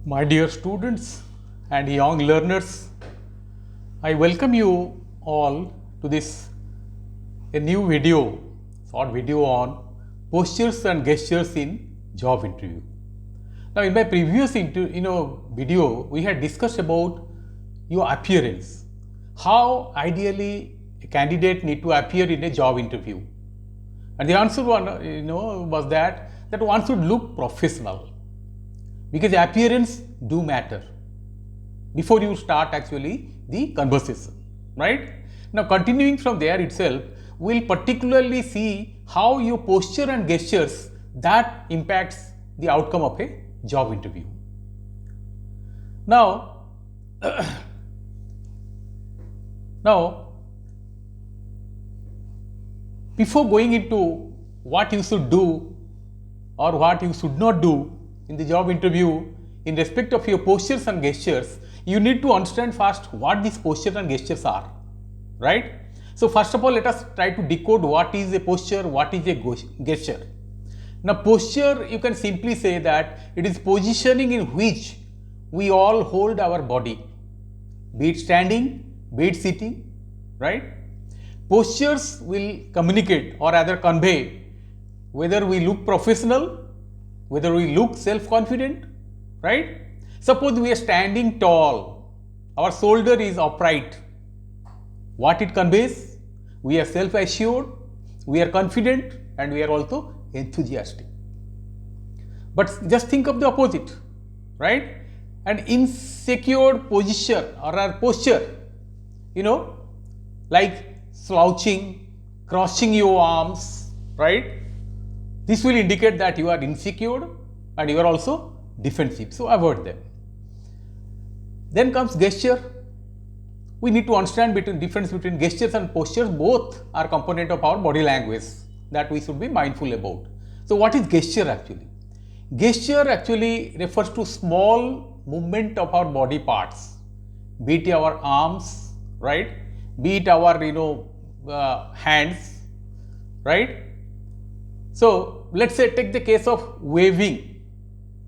My dear students and young learners, I welcome you all to this a new video, short video on postures and gestures in job interview. Now, in my previous video, we had discussed about your appearance, how ideally a candidate need to appear in a job interview, and the answer was that one should look professional, because appearance do matter before you start actually the conversation, right? Now, continuing from there itself, we'll particularly see how your posture and gestures that impacts the outcome of a job interview. Now, before going into what you should do or what you should not do in the job interview in respect of your postures and gestures, you need to understand first what these postures and gestures are, right? So first of all, let us try to decode what is a posture, what is a gesture. Now, posture, you can simply say that it is positioning in which we all hold our body, be it standing, be it sitting, right? Postures will communicate or rather convey whether we look professional, whether we look self-confident, right? Suppose we are standing tall, our shoulder is upright. What it conveys? We are self-assured, we are confident, and we are also enthusiastic. But just think of the opposite, right? An insecure position or a posture, like slouching, crossing your arms, right? This will indicate that you are insecure and you are also defensive. So avoid them. Then comes gesture. We need to understand difference between gestures and postures. Both are component of our body language that we should be mindful about. So what is gesture actually? Gesture actually refers to small movement of our body parts, be it our arms, right? Be it our hands, right? So let's say take the case of waving,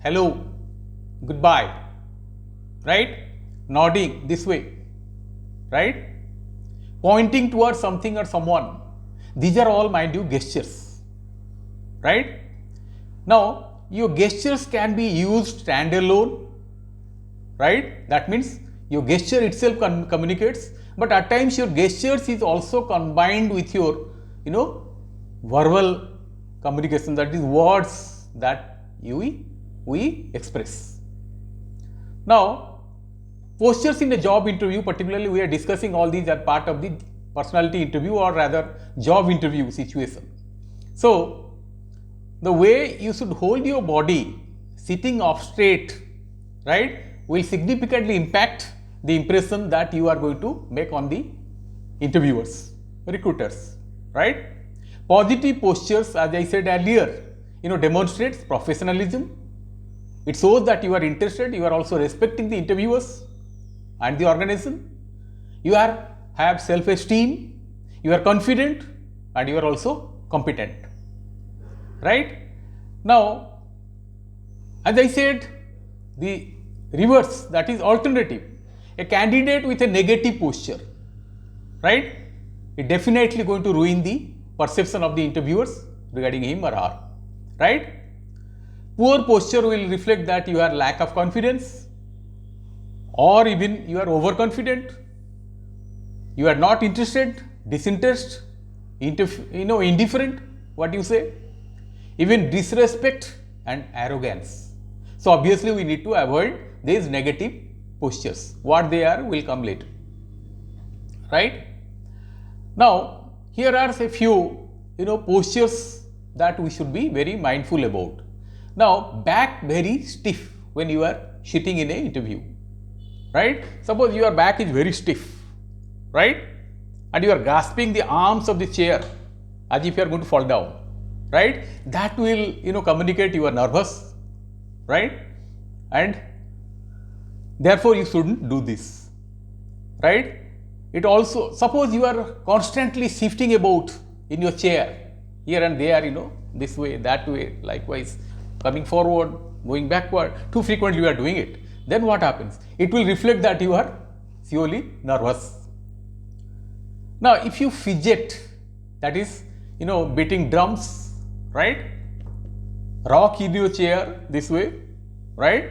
hello, goodbye, right? Nodding this way, right? Pointing towards something or someone. These are all, mind you, gestures, right? Now, your gestures can be used standalone, right? That means your gesture itself communicates, but at times your gestures is also combined with your, verbal communication, that is words that we express. Now, postures in a job interview, particularly we are discussing all these are part of the personality interview or rather job interview situation. So, the way you should hold your body sitting up straight, right, will significantly impact the impression that you are going to make on the interviewers, recruiters, right? Positive postures, as I said earlier, demonstrates professionalism. It shows that you are interested, you are also respecting the interviewers and the organization. You have self-esteem, you are confident, and you are also competent, right? Now, as I said, the reverse, that is alternative. A candidate with a negative posture, right? It definitely going to ruin the perception of the interviewers regarding him or her, right? Poor posture will reflect that you are lack of confidence, or even you are overconfident, you are not interested, disinterested, indifferent, what you say, even disrespect and arrogance. So obviously we need to avoid these negative postures. What they are will come later, right? Now, here are a few postures that we should be very mindful about. Now, back very stiff when you are sitting in an interview, right? Suppose your back is very stiff, right? And you are grasping the arms of the chair as if you are going to fall down, right? That will communicate you are nervous, right? And therefore you shouldn't do this, right? It also, suppose you are constantly shifting about in your chair here and there, this way, that way, likewise coming forward, going backward, too frequently you are doing it. then what happens? It will reflect that you are surely nervous. Now, if you fidget, that is, beating drums, right? Rock in your chair this way, right?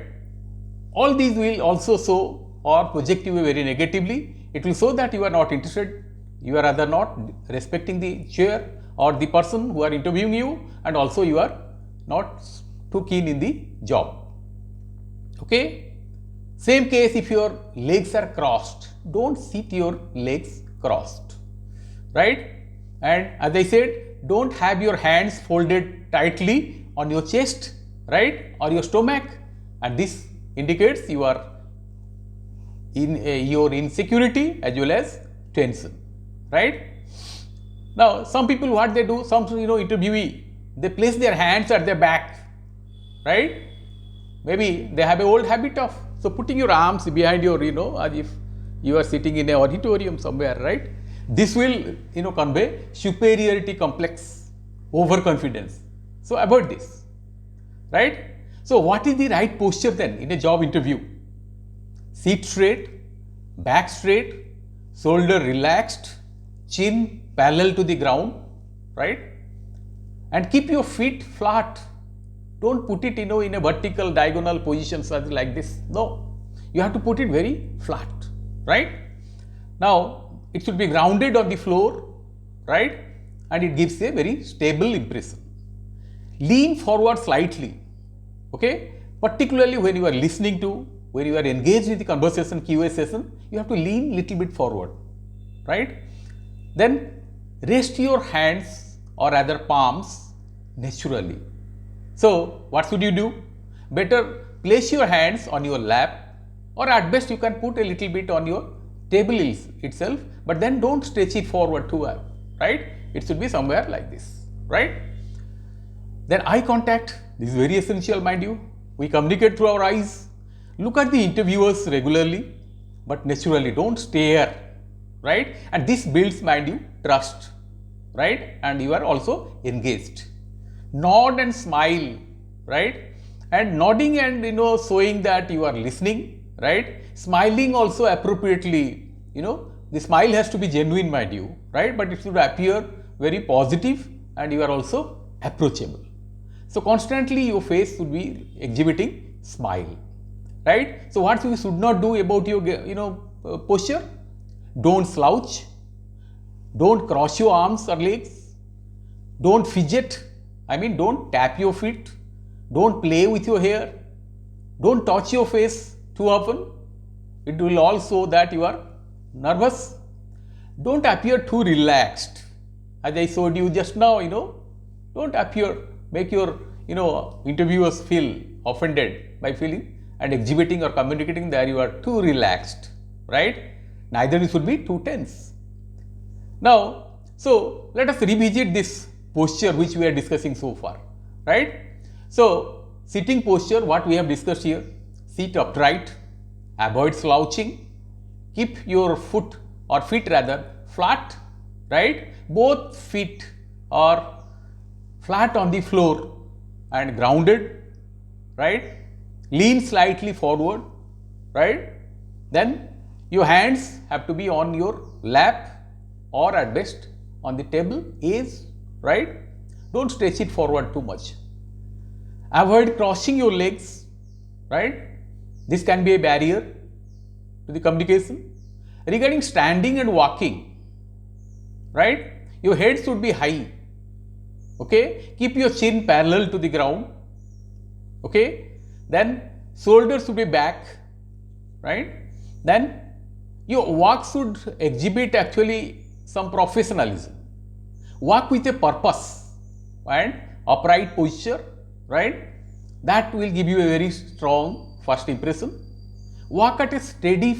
All these will also show or project you very negatively. It will show that you are not interested, you are rather not respecting the chair or the person who are interviewing you, and also you are not too keen in the job. Okay? Same case if your legs are crossed, don't sit your legs crossed, right? And as I said, don't have your hands folded tightly on your chest, right, or your stomach, and this indicates you are in your insecurity as well as tension, right? Now, some people what they do, some interviewee, they place their hands at their back, right? Maybe they have an old habit of putting your arms behind your, as if you are sitting in an auditorium somewhere, right? This will convey superiority complex, overconfidence. So avoid this, right? So what is the right posture then in a job interview? Sit straight, back straight, shoulder relaxed, chin parallel to the ground, right? And keep your feet flat. Don't put it in a vertical diagonal position something like this. No, you have to put it very flat, right? Now it should be grounded on the floor, right? And it gives a very stable impression. Lean forward slightly, okay? Particularly when you are listening to, when you are engaged in the conversation, Q&A session, you have to lean little bit forward, right? Then rest your hands or rather palms naturally. So what should you do? Better place your hands on your lap, or at best you can put a little bit on your table itself, but then don't stretch it forward too high, right? It should be somewhere like this, right? Then eye contact, this is very essential, mind you. We communicate through our eyes. Look at the interviewers regularly, but naturally, don't stare, right? And this builds, mind you, trust, right? And you are also engaged. Nod and smile, right? And nodding and showing that you are listening, right? Smiling also appropriately, the smile has to be genuine, mind you, right? But it should appear very positive and you are also approachable. So constantly your face should be exhibiting smile, right? So what you should not do about your posture? Don't slouch, don't cross your arms or legs, don't fidget. Don't tap your feet, don't play with your hair, don't touch your face too often. It will all show that you are nervous. Don't appear too relaxed. As I showed you just now, don't make your, interviewers feel offended by feeling and exhibiting or communicating that you are too relaxed, right? Neither you should be too tense. Now, so let us revisit this posture which we are discussing so far, right? So sitting posture, what we have discussed here: sit upright, avoid slouching, keep your foot or feet rather flat, right? Both feet are flat on the floor and grounded, right? Lean slightly forward, right? Then your hands have to be on your lap or at best on the table edge, right? Don't stretch it forward too much. Avoid crossing your legs, right? This can be a barrier to the communication. Regarding standing and walking, right? Your head should be high, okay? Keep your chin parallel to the ground, okay? Then shoulders should be back, right? Then your walk should exhibit actually some professionalism. Walk with a purpose and upright posture, right? That will give you a very strong first impression. Walk at a steady,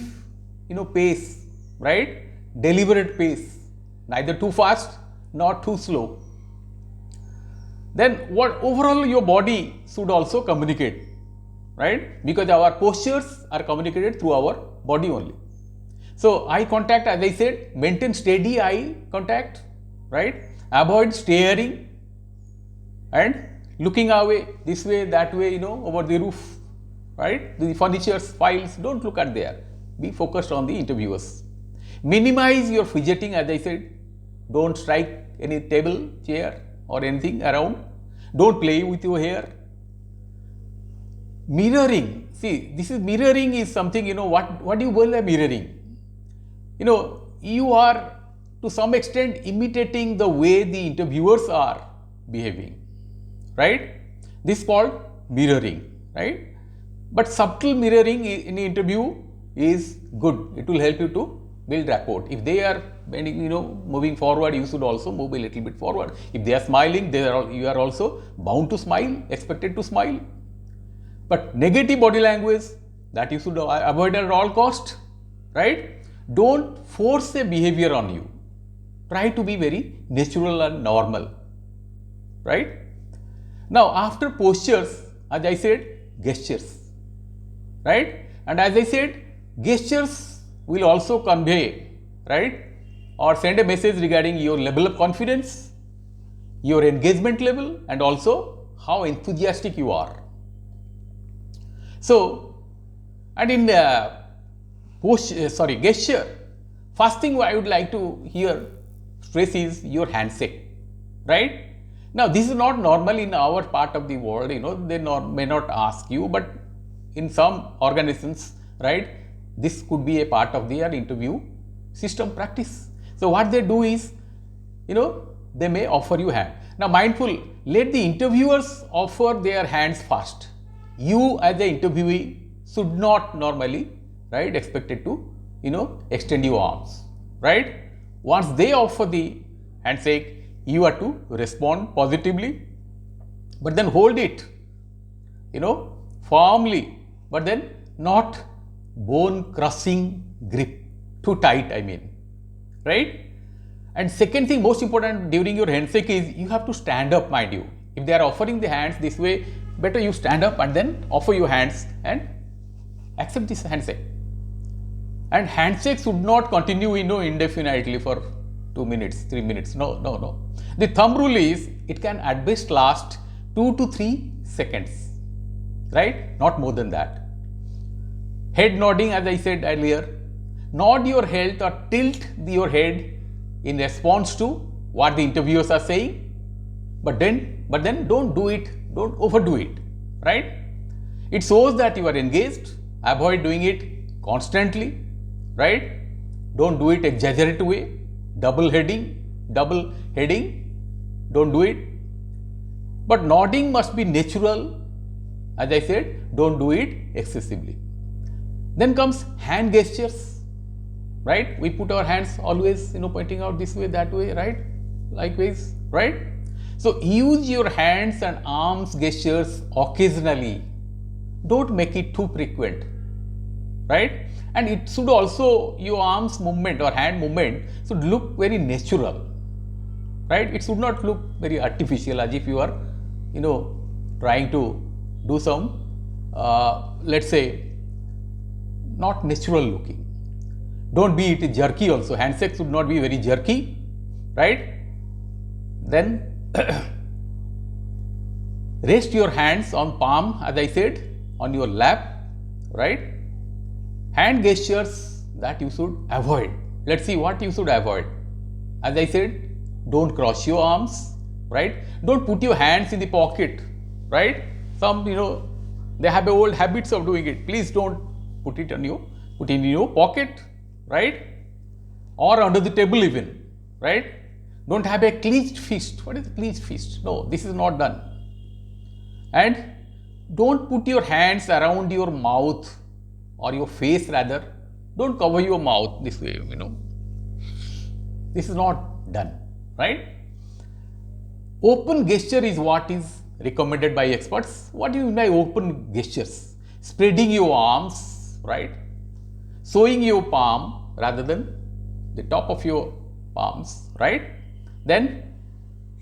pace, right? Deliberate pace, neither too fast nor too slow. Then what overall your body should also communicate, right? Because our postures are communicated through our body only. So eye contact, as I said, maintain steady eye contact, right? Avoid staring and looking away this way, that way, over the roof, right? The furnitures, files, don't look at there. Be focused on the interviewers. Minimize your fidgeting, as I said. Don't strike any table, chair or anything around. Don't play with your hair. Mirroring. See, this is mirroring is something, what do you call a mirroring? You are to some extent imitating the way the interviewers are behaving, right? This is called mirroring, right? But subtle mirroring in the interview is good. It will help you to build rapport. If they are bending, moving forward, you should also move a little bit forward. If they are smiling, you are also bound to smile, expected to smile. But negative body language, that you should avoid at all cost, right? Don't force a behavior on you. Try to be very natural and normal, right? Now, after postures, as I said, gestures, right? And as I said, gestures will also convey, right, or send a message regarding your level of confidence, your engagement level, and also how enthusiastic you are. So, and in gesture, first thing I would like to stress is your handshake, right? Now, this is not normal in our part of the world, they may not ask you, but in some organizations, right, this could be a part of their interview system practice. So, what they do is, they may offer you hand. Now, mindful, let the interviewers offer their hands first. You as the interviewee should not normally, right, expected to, extend your arms, right? Once they offer the handshake, you are to respond positively, but then hold it, firmly, but then not bone crushing grip, too tight, right? And second thing, most important during your handshake is you have to stand up, mind you. If they are offering the hands this way, better you stand up and then offer your hands and accept this handshake. And handshake should not continue, indefinitely for 2 minutes, 3 minutes. No. The thumb rule is it can at best last 2 to 3 seconds, right? Not more than that. Head nodding, as I said earlier, nod your head or tilt your head in response to what the interviewers are saying, but then don't do it, don't overdo it, right? It shows that you are engaged. Avoid doing it constantly, right? Don't do it exaggerated way, double heading, don't do it. But nodding must be natural. As I said, don't do it excessively. Then comes hand gestures, right? We put our hands always, pointing out this way, that way, right? Likewise, right? So use your hands and arms gestures occasionally. Don't make it too frequent, right? And it should also, your arms movement or hand movement should look very natural, right? It should not look very artificial, as if you are, trying to do some, let's say, not natural looking. Don't be it jerky also. Handshake should not be very jerky, right? Then rest your hands on palm, as I said, on your lap, right? Hand gestures that you should avoid. Let's see what you should avoid. As I said, don't cross your arms, right? Don't put your hands in the pocket, right? Some, they have old habits of doing it. Please don't put it in your pocket, right? Or under the table even, right? Don't have a clenched fist. What is a clenched fist? No, this is not done. And don't put your hands around your mouth or your face rather. Don't cover your mouth this way, This is not done, right? Open gesture is what is recommended by experts. What do you mean by open gestures? Spreading your arms, right? Showing your palm rather than the top of your palms, right? Then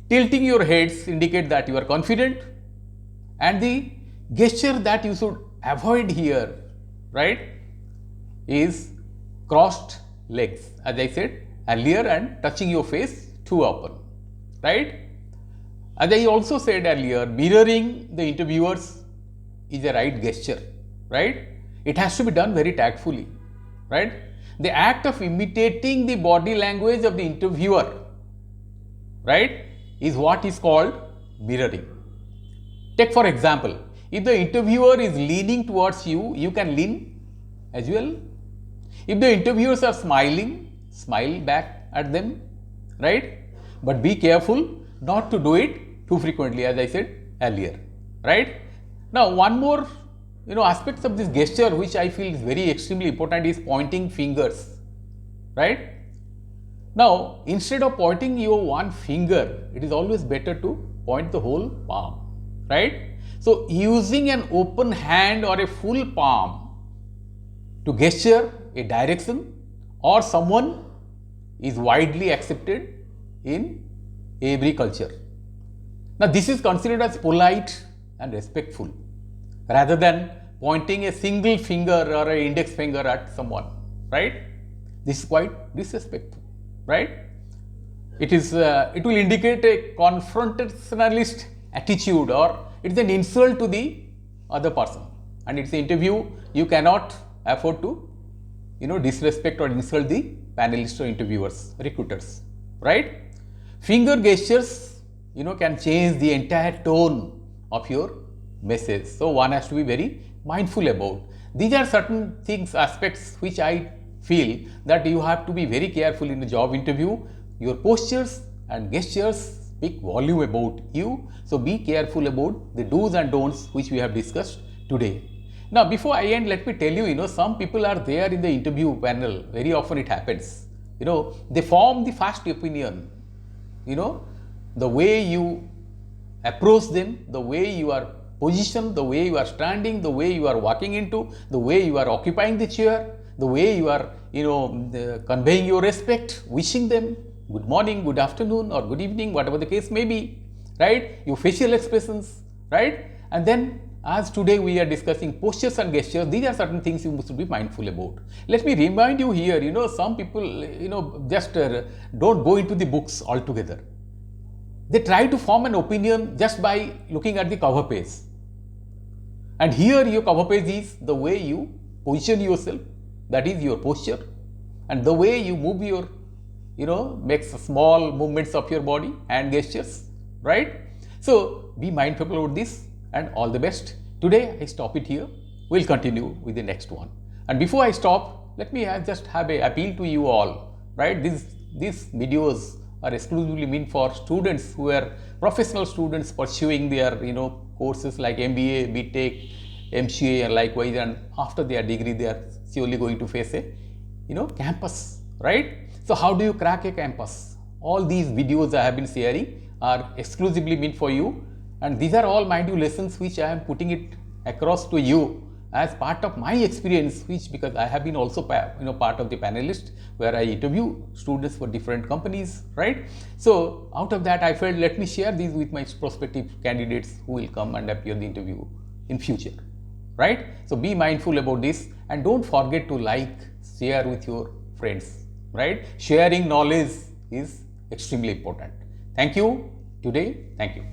tilting your heads indicate that you are confident, and the gesture that you should avoid here, right, is crossed legs, as I said earlier, and touching your face too open, right? As I also said earlier, mirroring the interviewers is a right gesture, right? It has to be done very tactfully, right? The act of imitating the body language of the interviewer, right, is what is called mirroring. Take for example, if the interviewer is leaning towards you, you can lean as well. If the interviewers are smiling, smile back at them, right? But be careful not to do it too frequently, as I said earlier, right? Now, one more aspects of this gesture which I feel is very extremely important is pointing fingers, right? Now, instead of pointing your one finger, it is always better to point the whole palm, right? So, using an open hand or a full palm to gesture a direction or someone is widely accepted in every culture. Now, this is considered as polite and respectful rather than pointing a single finger or an index finger at someone, right? This is quite disrespectful, right? It will indicate a confrontationalist attitude, or it's an insult to the other person, and it's an interview. You cannot afford to disrespect or insult the panelists or interviewers, recruiters, right? Finger gestures can change the entire tone of your message, so one has to be very mindful about. These are certain things, aspects which I feel that you have to be very careful in the job interview. Your postures and gestures speak volume about you, so be careful about the do's and don'ts which we have discussed today. Now, before I end, let me tell you, some people are there in the interview panel. Very often it happens. They form the first opinion. The way you approach them, the way you are positioned, the way you are standing, the way you are walking into, the way you are occupying the chair, the way you are, conveying your respect, wishing them good morning, good afternoon, or good evening, whatever the case may be, right? Your facial expressions, right? And then, as today we are discussing postures and gestures, these are certain things you must be mindful about. Let me remind you here, some people, just don't go into the books altogether. They try to form an opinion just by looking at the cover page. And here your cover page is the way you position yourself, that is your posture, and the way you move your, makes small movements of your body, hand gestures, right? So be mindful about this, and all the best. Today I stop it here. We'll continue with the next one. And before I stop, let me just have an appeal to you all, right? These videos are exclusively meant for students who are professional students pursuing their courses like MBA, BTech, MCA, and likewise, and after their degree they are surely going to face a campus, right? So how do you crack a campus? All these videos I have been sharing are exclusively meant for you, and these are all, mind you, lessons which I am putting it across to you as part of my experience, which, because I have been also part of the panelist where I interview students for different companies, right? So out of that I felt, let me share these with my prospective candidates who will come and appear in the interview in future, right? So be mindful about this, and don't forget to like, share with your friends, right? Sharing knowledge is extremely important. Thank you today. Thank you.